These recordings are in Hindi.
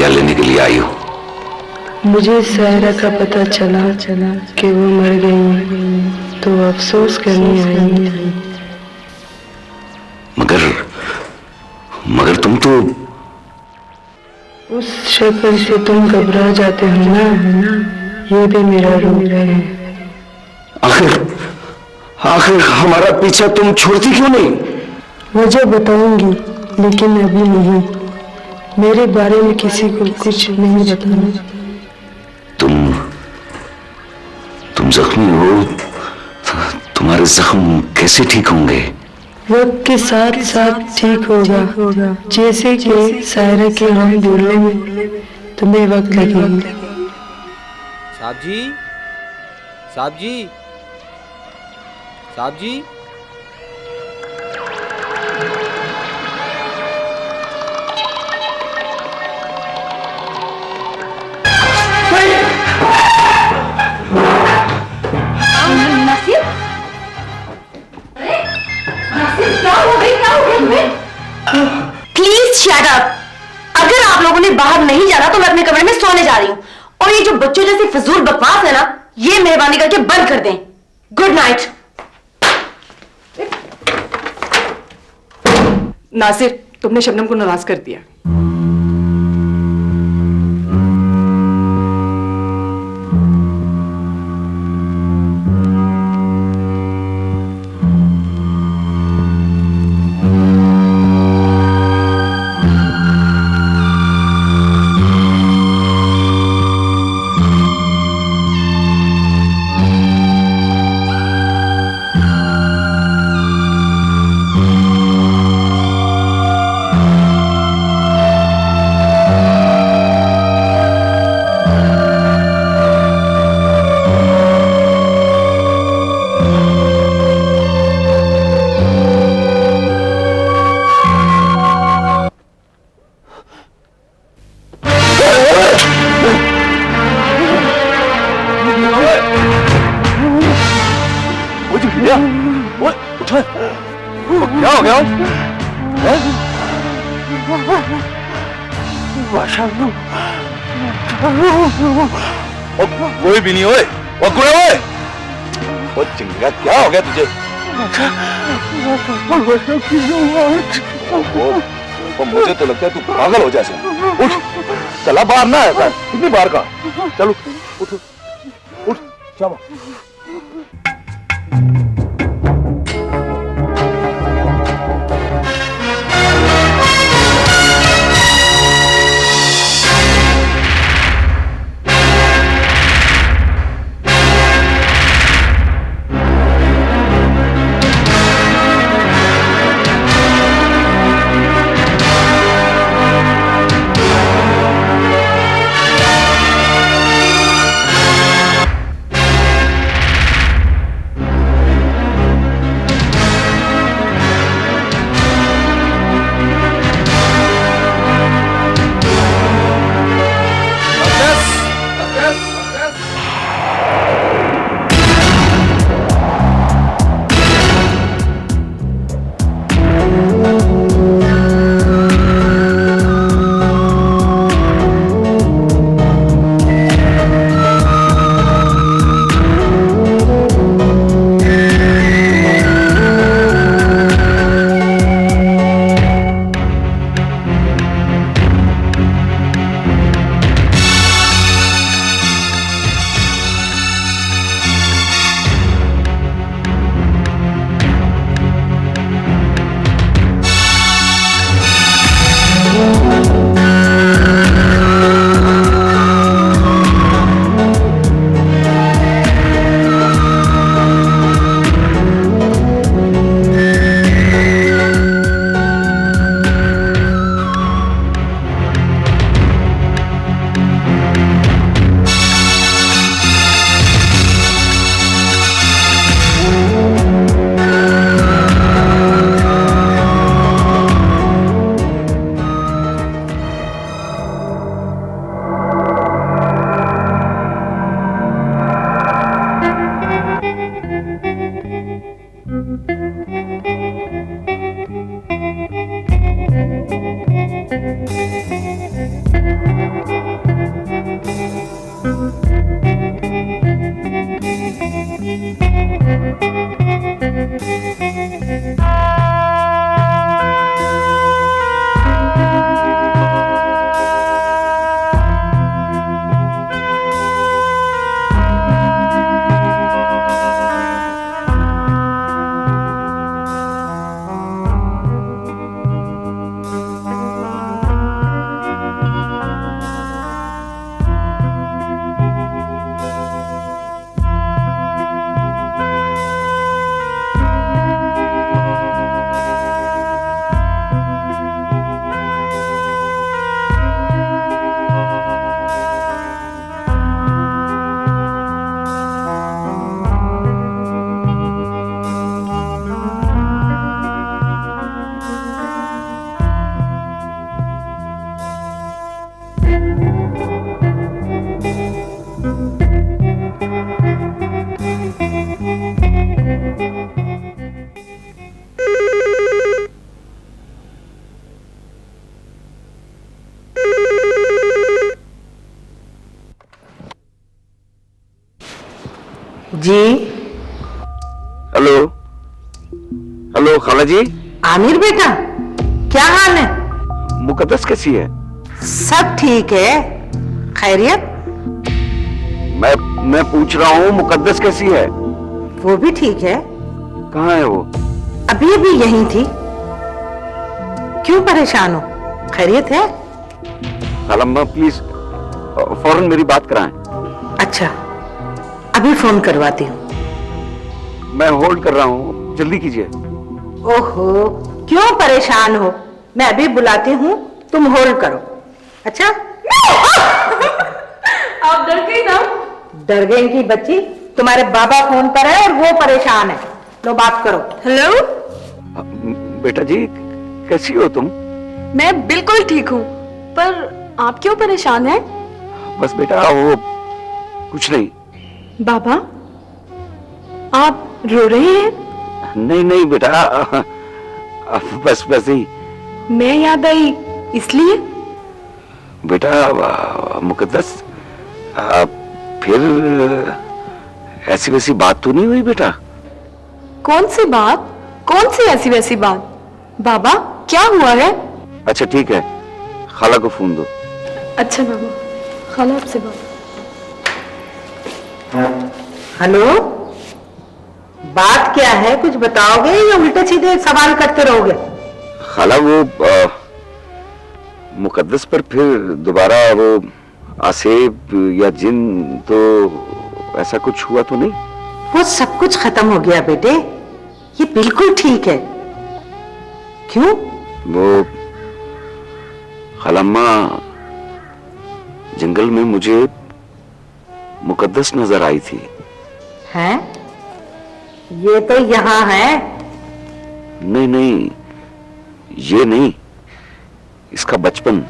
क्या लेने के लिए आई हो? मुझे सायरा का पता चला कि वो मर गई, तो अफसोस करने आई थी। मगर तुम तो उस शक्ल से तुम घबरा जाते हो ना, ये भी मेरा रूप है। आखिर हमारा पीछा तुम छोड़ती क्यों नहीं? वजह बताऊंगी, लेकिन अभी नहीं। मेरे बारे में किसी को कुछ नहीं बताना। तुम जख्मी हो, तुम्हारे जख्म कैसे ठीक होंगे? वक्त के साथ साथ ठीक होगा, जैसे कि सायरा के हम बोलने में तुम्हें वक्त लगेगा। साहब जी, साहब जी, साहब जी। Please shut up. अगर आप लोगों ने बाहर नहीं जाना तो मैं अपने कमरे में सोने जा रही हूँ। और ये जो बच्चों जैसी फजूल बकवास है ना, ये मेहरबानी करके बंद कर दें। Good night. नासिर, तुमने शबनम को नाराज कर दिया। क्या हो गया? कोई भी नहीं होए, वो चिंगा, क्या हो गया तुझे? मुझे तो लगता है तू पागल हो जैसे। उठ, चला बाहर ना है, इतनी बाहर का। चलो उठ उठ, चलो। जी हेलो हेलो खाला जी। आमिर बेटा, क्या हाल है? मुकद्दस कैसी है? सब ठीक है। खैरियत? मैं पूछ रहा हूँ मुकद्दस कैसी है? वो भी ठीक है। कहाँ है वो? अभी अभी यहीं थी। क्यों परेशान हो? खैरियत है? खालम्मा प्लीज फौरन मेरी बात कराएं। अच्छा, अभी फोन करवाती हूँ। मैं होल्ड कर रहा हूँ, जल्दी कीजिए। ओहो, क्यों परेशान हो? मैं अभी बुलाती हूँ, तुम होल्ड करो। अच्छा? आप डर गई ना? डर गई की बच्ची? तुम्हारे बाबा फोन पर है और वो परेशान है। लो बात करो। हेलो, बेटा जी कैसी हो तुम? मैं बिल्कुल ठीक हूँ, पर आप क्यों परेशान हैं? बस बेटा वो कुछ नहीं। बाबा, आप रो रहे हैं? नहीं नहीं बेटा बस वैसे ही। मैं याद आई इसलिए? बेटा मुकद्दस फिर ऐसी वैसी बात तो नहीं हुई बेटा? कौन सी बात? कौन सी ऐसी वैसी बात? बाबा, क्या हुआ है? अच्छा ठीक है, खाला को फोन दो। अच्छा बाबा, खाला आपसे बात। हेलो, बात क्या है? कुछ बताओगे या उल्टे सीधे सवाल करते रहोगे? खाला वो मुकद्दस पर फिर दोबारा वो आसेब या जिन तो ऐसा कुछ हुआ तो नहीं? वो सब कुछ खत्म हो गया बेटे, ये बिल्कुल ठीक है। क्यों? वो खालाम्मा जंगल में मुझे मुकद्दस नजर आई थी। हैं? ये तो यहाँ है। नहीं नहीं, ये नहीं, इसका बचपन।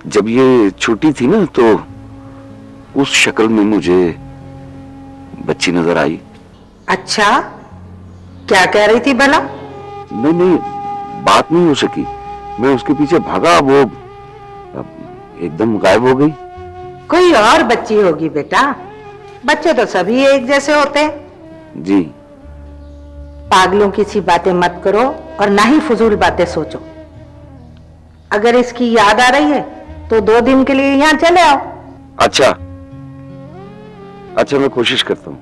जब ये छोटी थी ना तो उस शक्ल में मुझे बच्ची नजर आई। अच्छा, क्या कह रही थी भला? नहीं नहीं, बात नहीं हो सकी। मैं उसके पीछे भागा, वो एकदम गायब हो गई। कोई और बच्ची होगी बेटा, बच्चे तो सभी एक जैसे होते हैं। जी। पागलों की सी बातें मत करो और ना ही फजूल बातें सोचो। अगर इसकी याद आ रही है तो 2 दिन के लिए यहाँ चले आओ। अच्छा अच्छा, मैं कोशिश करता हूँ।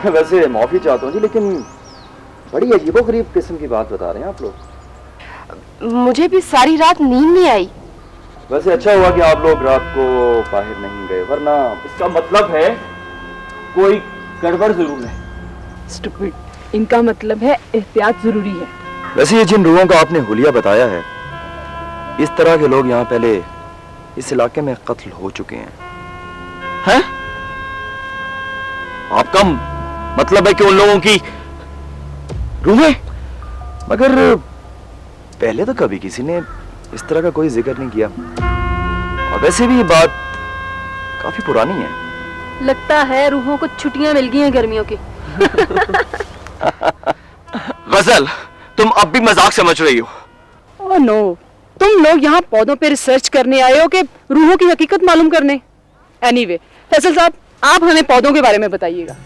वैसे माफी चाहता हूँ जी, लेकिन बड़ी अजीबोगरीब किस्म की बात बता रहे हैं आप लोग। मुझे भी सारी रात नींद नहीं आई। वैसे अच्छा हुआ कि आप लोग रात को बाहर नहीं गए, वरना इसका मतलब है कोई गड़बड़ जरूर है। स्टूपिड, इनका मतलब है एहतियात जरूरी है। वैसे ये जिन लोगों का आपने हुलिया बताया है, इस तरह के लोग यहाँ पहले इस इलाके में कत्ल हो चुके हैं। आपका मतलब है कि उन लोगों की रूहें? मगर पहले तो कभी किसी ने इस तरह का कोई जिक्र नहीं किया, और वैसे भी ये बात काफी पुरानी है। लगता है रूहों को छुट्टियां मिल गई हैं गर्मियों की। गजल, तुम अब भी मजाक समझ रही हो। ओह नो, तुम लोग यहाँ पौधों पे रिसर्च करने आए हो कि रूहों की हकीकत मालूम करने? एनीवे, फैसल साहब, आप हमें पौधों के बारे में बताइएगा।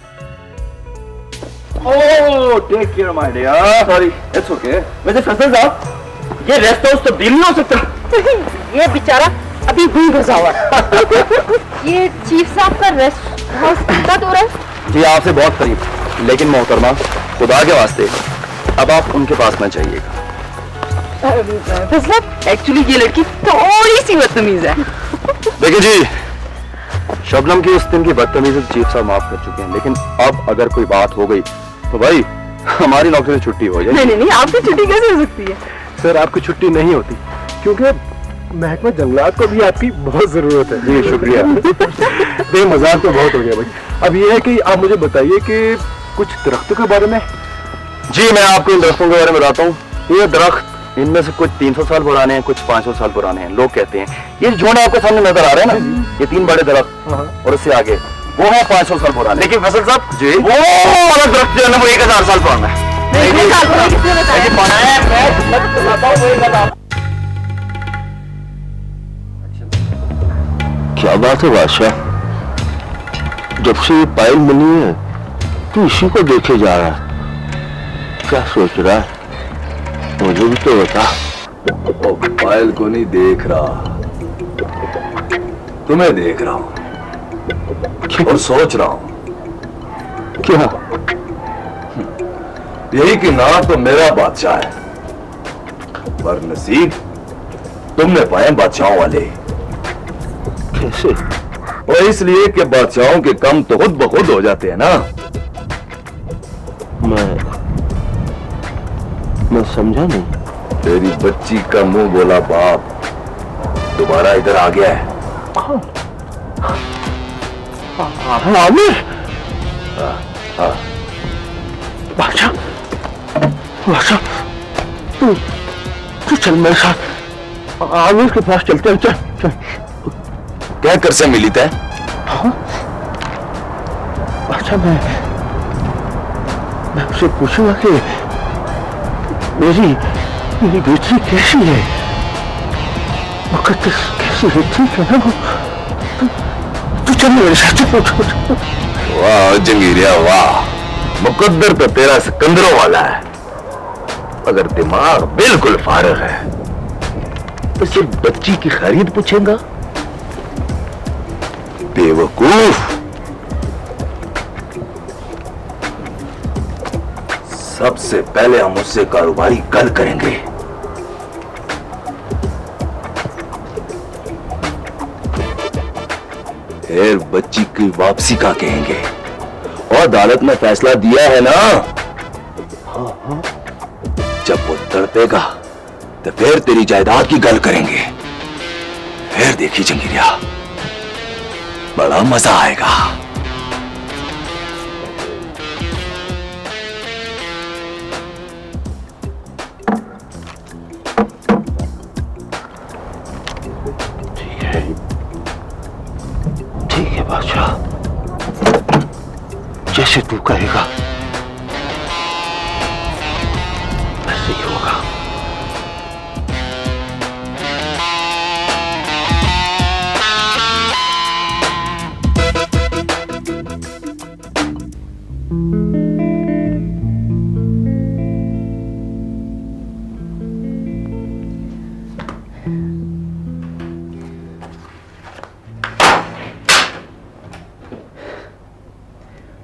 Oh, take care my dear. Sorry, it's okay. वैसे फैसल साहब, ये रेस्ट हाउस तब्दील नहीं हो सकता? ये बेचारा अभी हुई घुसा हुआ। ये चीफ साहब का रेस्ट हाउस कब हो रहा है? जी आपसे बहुत करीब, लेकिन मोहतरमा खुदा के वास्ते अब आप उनके पास ना जाइएगा। फैसल, एक्चुअली ये लड़की थोड़ी सी बदतमीज है। देखिए जी, शबनम की उस दिन की बदतमीजी चीफ साहब माफ कर चुके हैं, लेकिन अब अगर कोई बात हो गई तो भाई हमारी नौकरी से छुट्टी हो जाएगी। नहीं, आपकी छुट्टी कैसे हो सकती है? सर आपकी छुट्टी नहीं होती, क्योंकि महकमा जंगलात को भी आपकी बहुत जरूरत है। जी शुक्रिया। ये मजाक तो बहुत हो गया भाई। अब ये है कि आप मुझे बताइए कि कुछ दरख्तों के बारे में। जी मैं आपको इन दरख्तों के बारे में बताता हूँ। ये दरख्त इनमें से कुछ 300 साल पुराने हैं, कुछ 500 साल पुराने हैं। लोग कहते हैं ये झोंडे आपको सामने नजर आ रहे हैं ना, ये 3 बड़े दरख्त और उससे आगे वो है 500 साल पुराने। लेकिन फैसल साहब जी वो वाला दरख्त जो है ना वो 1000 साल पुराना है। क्या बात है बादशाह, जब से ये पायल बनी है तो इसी को देखे जा रहा है। क्या सोच रहा है मुझे भी तो बता। पायल को नहीं देख रहा, तुम्हें देख रहा हूं और सोच रहा हूं क्या? यही कि ना तो मेरा बादशाह है, पर नसीब तुमने पाए बादशाहों वाले। कैसे? और इसलिए कि बादशाहों के काम तो खुद ब खुद हो जाते हैं ना। मैं समझा नहीं। तेरी बच्ची का मुंह बोला बाप दोबारा इधर आ गया है। आमिर, बादशाह, बादशाह, तू चल मेरे साथ, आमिर के पास चलते हैं। चल चल। क्या कर से मिली तय? बादशाह मैं उससे पूछूंगा कि मेरी बेटी कैसी है, मुकद्दस कैसी है, ठीक है ना वो? तू चल मेरे साथ। वाह जंगीरिया वाह, मुकद्दर तो तेरा सिकंदरों वाला है, मगर दिमाग बिल्कुल फारिग है। तो सिर्फ बच्ची की खरीद पूछेगा? बेवकूफ, सबसे पहले हम उससे कारोबारी गल करेंगे। फिर बच्ची की वापसी का कहेंगे, और अदालत ने फैसला दिया है ना, जब वो तड़पेगा तो फिर तेरी जायदाद की गल करेंगे। फिर देखी जंगीरिया, बड़ा मजा आएगा। ठीक है बादशाह, जैसे तू कहेगा वैसे ही होगा।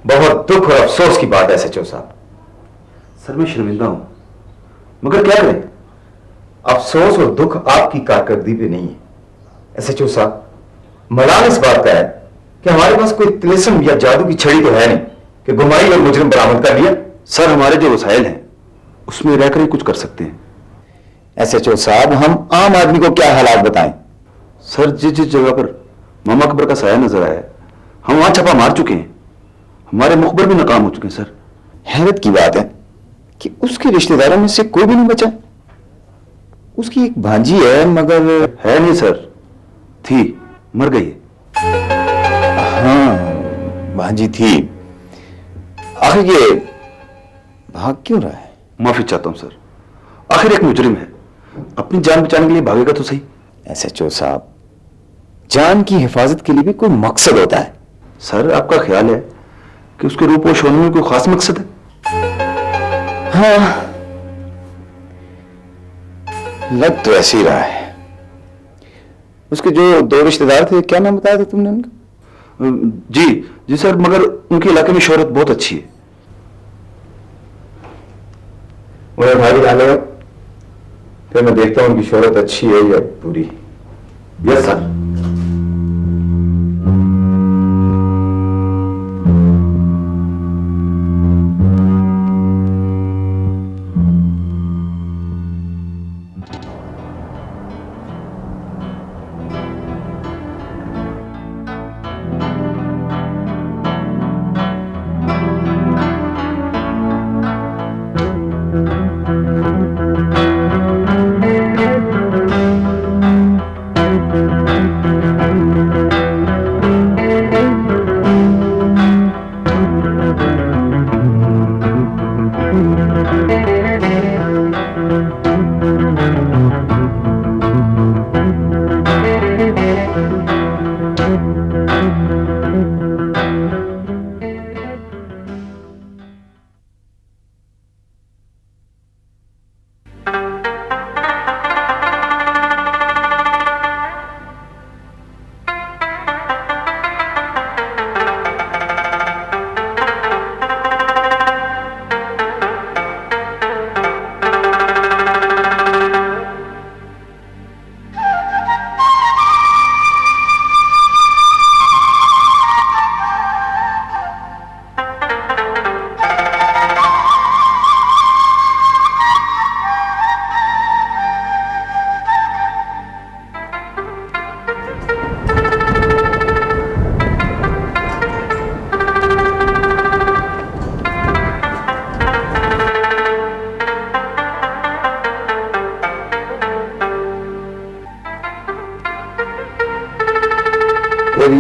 बहुत दुख और अफसोस की बात है सचिव साहब। सर मैं शर्मिंदा हूं, मगर क्या करें, अफसोस और दुख आपकी कारकर्दगी पे नहीं है। सचिव साहब, मलाल इस बात का है कि हमारे पास कोई तिलिस्म या जादू की छड़ी तो है नहीं कि गुमाई और मुजरिम बरामद कर लिया। सर हमारे जो वसाइल हैं उसमें रहकर ही कुछ कर सकते हैं। SHO साहब, हम आम आदमी को क्या हालात बताएं? सर जिस जिस जगह पर मामा अकबर का साया नजर आया हम वहां छापा मार चुके हैं, हमारे मुखबर भी नाकाम हो चुके हैं। सर हैरत की बात है कि उसके रिश्तेदारों में से कोई भी नहीं बचा। उसकी एक भांजी है, मगर है नहीं सर, थी, मर गई है। हाँ भांजी थी, आखिर ये भाग क्यों रहा है? माफी चाहता हूं सर, आखिर एक मुजरिम है, अपनी जान बचाने के लिए भागेगा तो सही। SHO साहब, जान की हिफाजत के लिए भी कोई मकसद होता है। सर आपका ख्याल है कि उसके रूपोश होने में कोई खास मकसद है? हाँ लग तो ऐसे ही रहा है। उसके जो 2 रिश्तेदार थे, क्या नाम बताया था तुमने उनका? जी जी सर, मगर उनके इलाके में शोहरत बहुत अच्छी है। उन्हें भागी डाले, फिर मैं देखता हूं उनकी शोहरत अच्छी है या बुरी। Yes sir.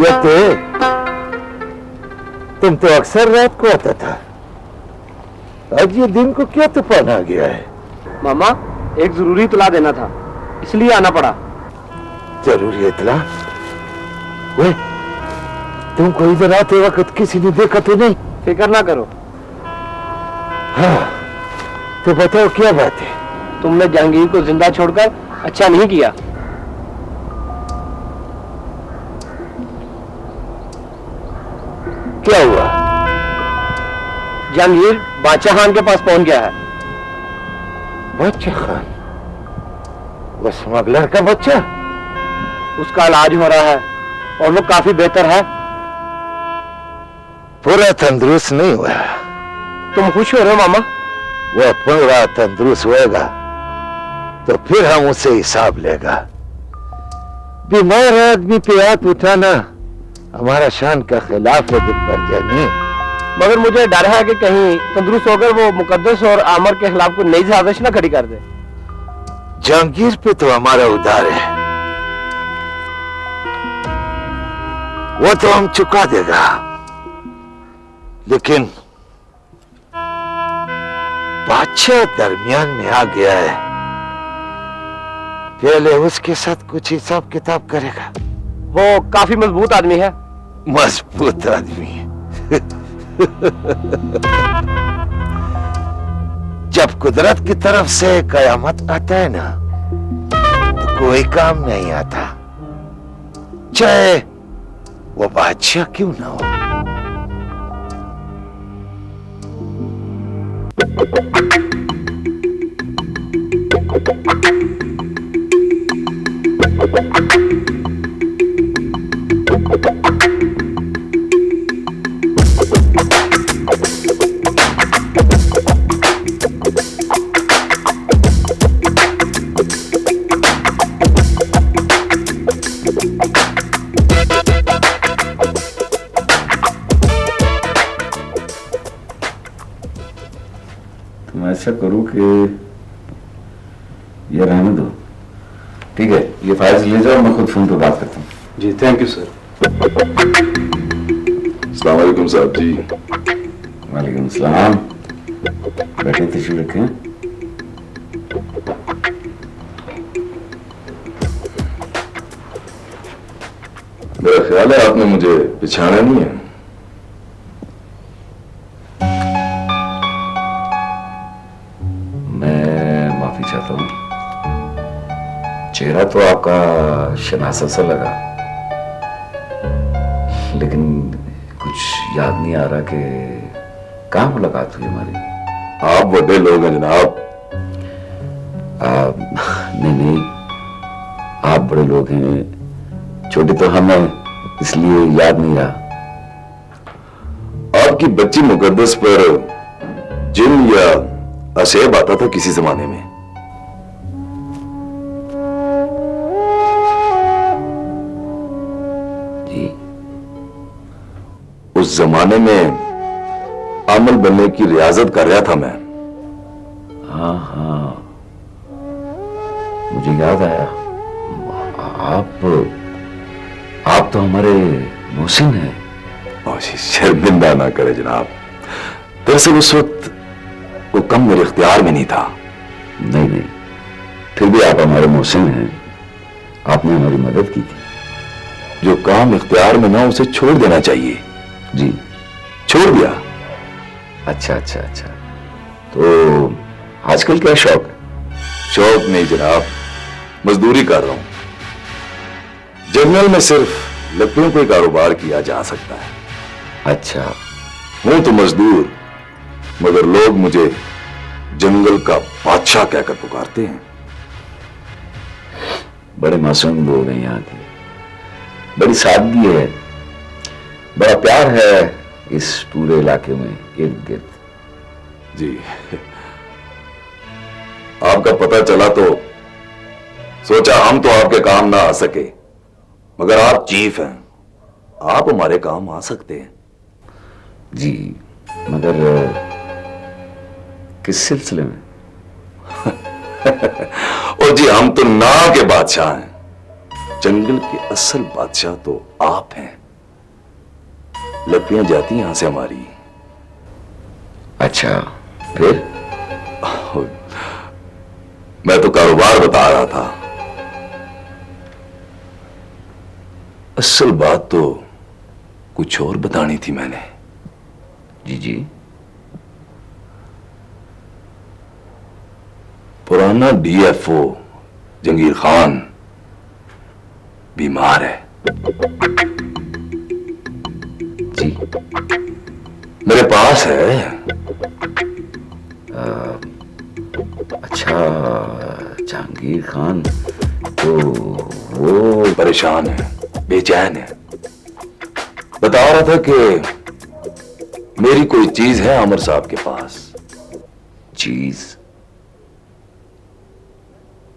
खैरियत है? तुम तो अक्सर रात को आता था, आज ये दिन को क्या तूफान आ गया है? मामा एक जरूरी इतला देना था, इसलिए आना पड़ा। जरूरी इतला? वे तुमको इधर आते वक्त किसी ने देखा तो नहीं? फिक्र ना करो। हाँ, तो बताओ क्या बात है? तुमने जहांगीर को जिंदा छोड़कर अच्छा नहीं किया। क्या हुआ? जहांगीर बादशाह खान के पास पहुंच गया है। बादशाह खान? वो स्मगलर का बच्चा? उसका इलाज हो रहा है और वो काफी बेहतर है। पूरा तंदुरुस्त नहीं हुआ। तुम खुश हो रहे हो मामा? वो पूरा तंदुरुस्त होएगा तो फिर हम उससे हिसाब लेगा। बीमार आदमी पे हाथ उठाना हमारा शान का खिलाफ है दिल जानी। मगर मुझे डर है कि कहीं तंदुरुस्त होकर वो मुकद्दस और आमर के खिलाफ कोई नई साजिश ना खड़ी कर दे। जहांगीर पे तो हमारा उधार है, वो तो हम चुका देगा, लेकिन बादशाह दरमियान में आ गया है, पहले उसके साथ कुछ हिसाब किताब करेगा। वो काफी मजबूत आदमी है। मजबूत आदमी जब कुदरत की तरफ से कयामत आता है ना, तो कोई काम नहीं आता, चाहे वो बादशाह क्यों ना हो। मैं ऐसा करूं कि ये रहने दो, ठीक है? ये फाइल्स ले जाओ, मैं खुद फोन पे बात करता हूँ। जी थैंक यू सर। अस्सलाम वालेकुम साहब जी। वालेकुम सलाम। बैठे तशरीफ रखें। मेरा ख्याल है आपने मुझे पहचाना नहीं है। मैं माफी चाहता हूँ, चेहरा तो आपका शनासा सा लगा, लेकिन कुछ याद नहीं आ रहा कि कहाँ मुलाकात हुई हमारी। आप बड़े लोग हैं जनाब। नहीं, आप बड़े लोग हैं, छोटे तो हम हैं, इसलिए याद नहीं रहा। आपकी बच्ची मुकद्दस पर जिन या अशेब आता था किसी जमाने में। जी, उस जमाने में आमल बनने की रियाजत कर रहा था मैं। हाँ, मुझे याद आया। आप तो हमारे मोहसिन हैं। शर्मिंदा ना करे जनाब, दरअसल उस वक्त वो कम मेरे इख्तियार में नहीं था। नहीं, फिर भी आप हमारे मोहसिन हैं, आपने हमारी मदद की थी। जो काम इख्तियार में ना, उसे छोड़ देना चाहिए। जी, छोड़ दिया। अच्छा। तो आजकल क्या शौक है? शौक नहीं जनाब, मजदूरी कर रहा हूं। जंगल में सिर्फ लकड़ियों को कारोबार किया जा सकता है। अच्छा, हूं तो मजदूर, मगर लोग मुझे जंगल का बादशाह कहकर पुकारते हैं। बड़े मासूम लोग हैं यहाँ के, बड़ी सादगी है, बड़ा प्यार है इस पूरे इलाके में इर्द गिर्द। जी, आपका पता चला तो सोचा हम तो आपके काम ना आ सके, मगर आप चीफ हैं, आप हमारे काम आ सकते हैं। जी, मगर किस सिलसिले में? ओ जी, हम तो ना के बादशाह हैं, जंगल के असल बादशाह तो आप हैं। लपियां जाती यहां से हमारी। अच्छा, फिर? मैं तो कारोबार बता रहा था, असल बात तो कुछ और बतानी थी मैंने। जी जी। पुराना डीएफओ जंगीर खान बीमार है। जी। मेरे पास है। अच्छा, जहांगीर खान तो वो परेशान है, बेचैन है। बता रहा था कि मेरी कोई चीज है आमिर साहब के पास। चीज?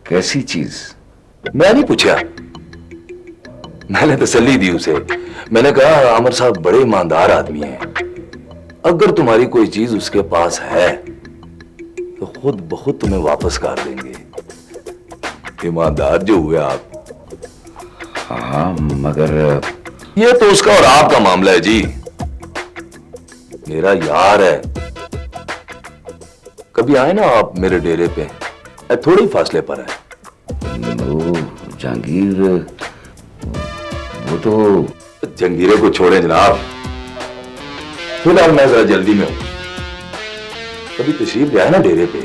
कैसी चीज? मैं नहीं पूछा, मैंने तसल्ली दी उसे। मैंने कहा आमिर साहब बड़े ईमानदार आदमी हैं, अगर तुम्हारी कोई चीज उसके पास है तो खुद ब खुद तुम्हें वापस कर देंगे। ईमानदार जो हुए आप। हाँ, मगर ये तो उसका और आपका मामला है जी। मेरा यार है, कभी आए ना आप मेरे डेरे पे, थोड़े ही फासले पर है। वो जहांगीर, वो तो जंगीरे को छोड़े जनाब, फिलहाल मैं जरा जल्दी में हूं। कभी तशरीफ ले आए ना डेरे पे,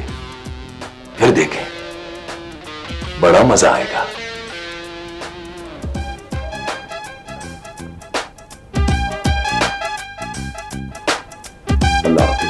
फिर देखें, बड़ा मजा आएगा। अल्लाह हाफिज।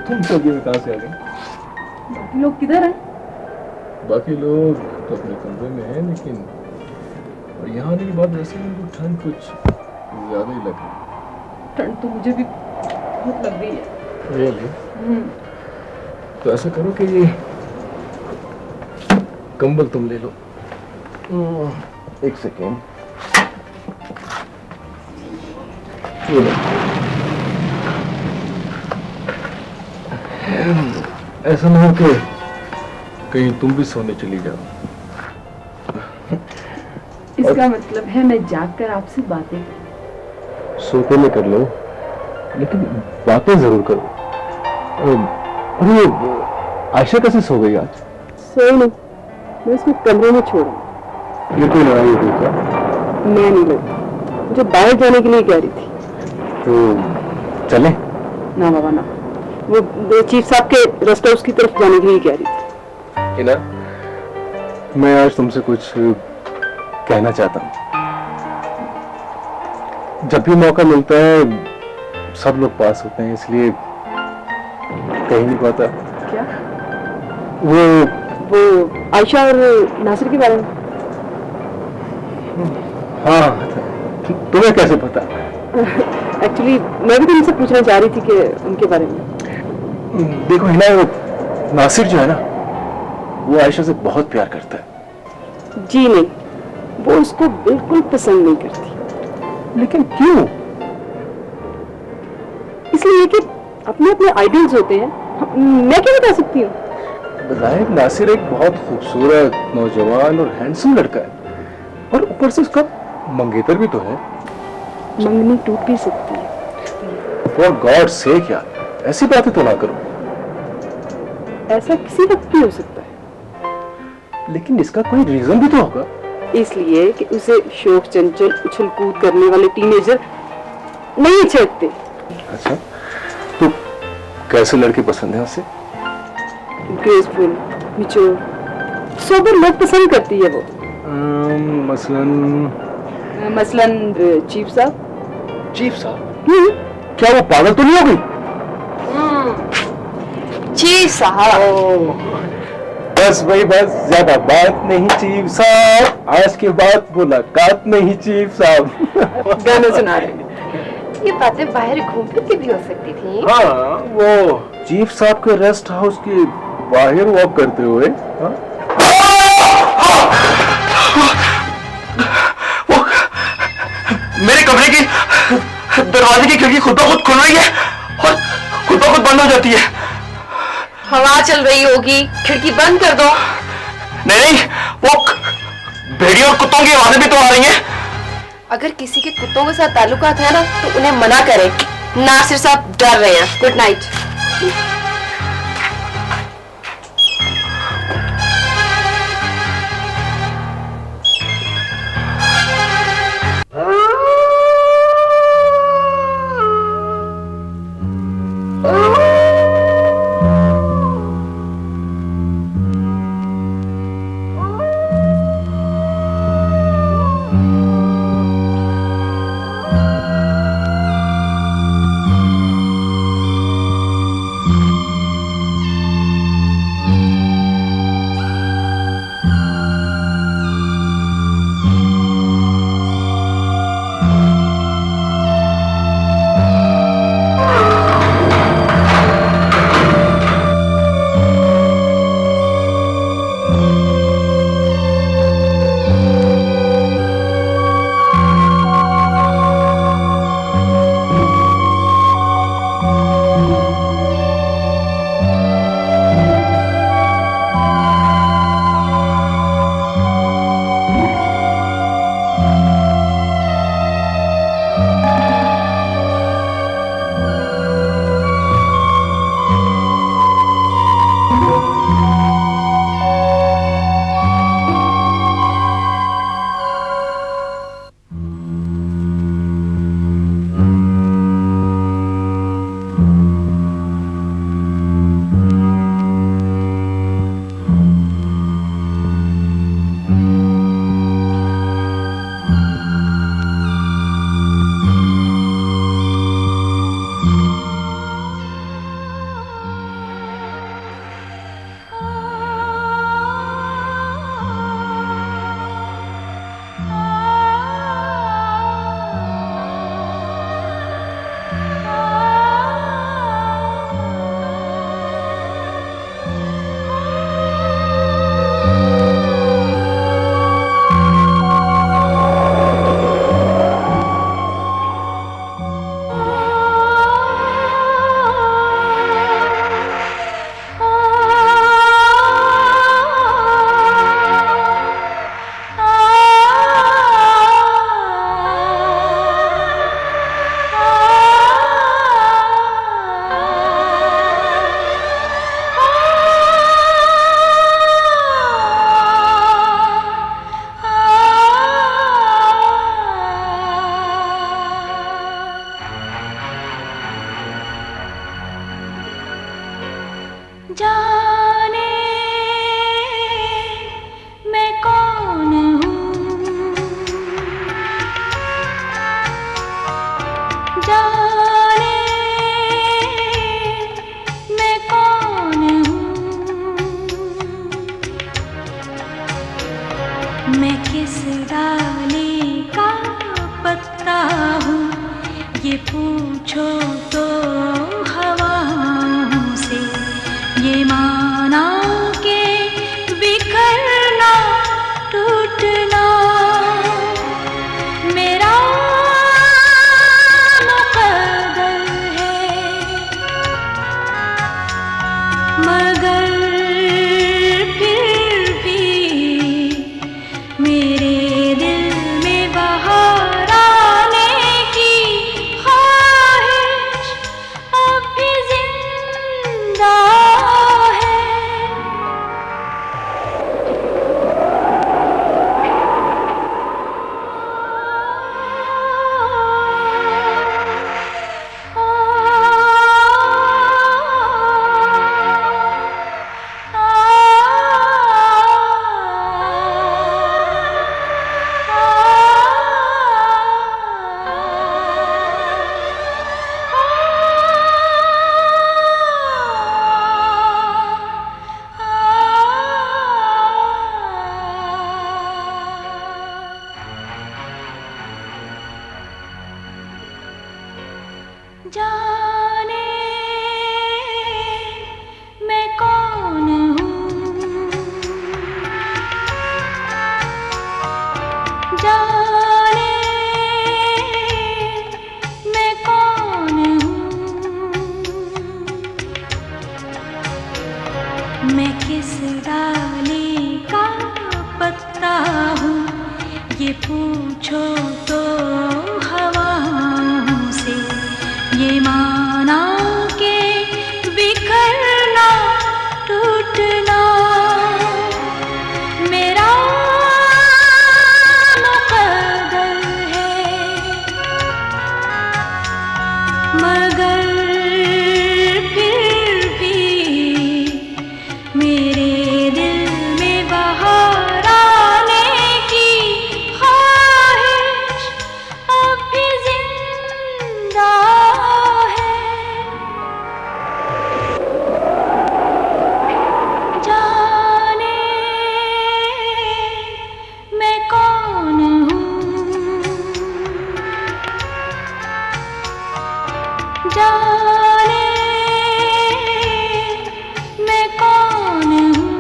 तुम सब ये कहां से आ गए? बाकी लोग किधर हैं? बाकी लोग तो अपने कमरे में हैं, लेकिन और यहाँ आने के बाद वैसे उनको ठंड कुछ ज्यादा ही लग रही। ठंड तो मुझे भी बहुत लग रही है। रियली? तो ऐसा करो कि ये कंबल तुम ले लो। एक सेकेंड, ये लो। ऐसा ना हो कि कहीं तुम भी सोने चली जाओ। इसका मतलब है मैं जागकर आपसे बातें करूं। सोते में कर लो, लेकिन बातें जरूर करो। और ये आयशा कैसे सो गई आज? सो नहीं, मैं इसको कमरे में छोड़ा। ये कोई लड़ाई हुई क्या? मैं नहीं लगी, मुझे बाहर जाने के लिए कह रही थी। तो चले? ना बाबा ना, वो चीफ साहब के रेस्ट हाउस की तरफ जाने के लिए कह रही थी। इना, मैं आज तुमसे कुछ कहना चाहता हूँ। जब भी मौका मिलता है सब लोग पास होते हैं, इसलिए कहीं नहीं पाता। क्या? वो आयशा और नासिर के बारे में? हाँ, तुम्हें कैसे पता? एक्चुअली मैं भी तुमसे पूछना चाह रही थी कि उनके बारे में। देखो हिना, वो नासिर जो है ना, वो आयशा से बहुत प्यार करता है। जी नहीं, वो उसको बिल्कुल पसंद नहीं करती। लेकिन क्यों? इसलिए कि अपने अपने आइडियल्स होते हैं, मैं क्या बता सकती हूँ। बज़ाहिर नासिर एक बहुत खूबसूरत, नौजवान और हैंडसम लड़का है, और ऊपर से उसका मंगेतर भी तो है। मंगनी टूट भी सकती है। फॉर गॉड सेक यार, ऐसी बातें तो ना करो। ऐसा किसी वक्त भी हो सकता है, लेकिन इसका कोई रीजन भी तो होगा। इसलिए कि उसे शौक चंचल, उछल कूद करने वाले टीनेजर नहीं अच्छे लगते। अच्छा, तो कैसे लड़के पसंद है उसे? ग्रेसफुल, मैच्योर, सोबर लोग पसंद करती है वो। मसलन मसलन चीफ साहब। चीफ साहब? क्या वो पागल तो नहीं हो गई? चीफ साहब। बस भाई बस, ज्यादा बात नहीं चीफ साहब, आज के बाद मुलाकात नहीं चीफ साहब। गाना सुना रहे। ये बातें बाहर घूम फिर के भी हो सकती थी। हाँ, वो चीफ साहब के रेस्ट हाउस के बाहर वॉक करते हुए। हाँ? मेरे कमरे की दरवाजे की खिड़की खुद ब खुद खुल रही है और खुद ब खुद बंद हो जाती है। हवा चल रही होगी, खिड़की बंद कर दो। नहीं, वो भेड़ियों और कुत्तों की आवाजें भी तो आ रही हैं। अगर किसी के कुत्तों के साथ ताल्लुकात है ना तो उन्हें मना करें। नासिर साहब डर रहे हैं। Good night. मैं किस डाली का पत्ता हूँ ये पूछो तो हवाओं से, ये माना के बिखरना टूटना मेरा मुकद्दर है, मगर फिर भी मेरे दिल में बहार आने की ख्वाहिश जाने मैं कौन हूँ, जाने मैं कौन हूँ, मैं किस डाली का पत्ता हूँ, ये पूछो तो हवाओं से, ये माना के बिखरना टूटना मेरा मुकद्दर है, मगर फिर भी मेरे दिल में बहार आने की ख्वाहिश अब भी जिंदा है। जाने मैं कौन हूँ, जाने मैं कौन हूँ,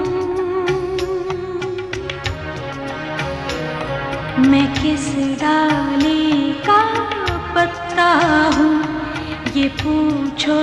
मैं किस डाली का पत्ता हूँ, ये पूछो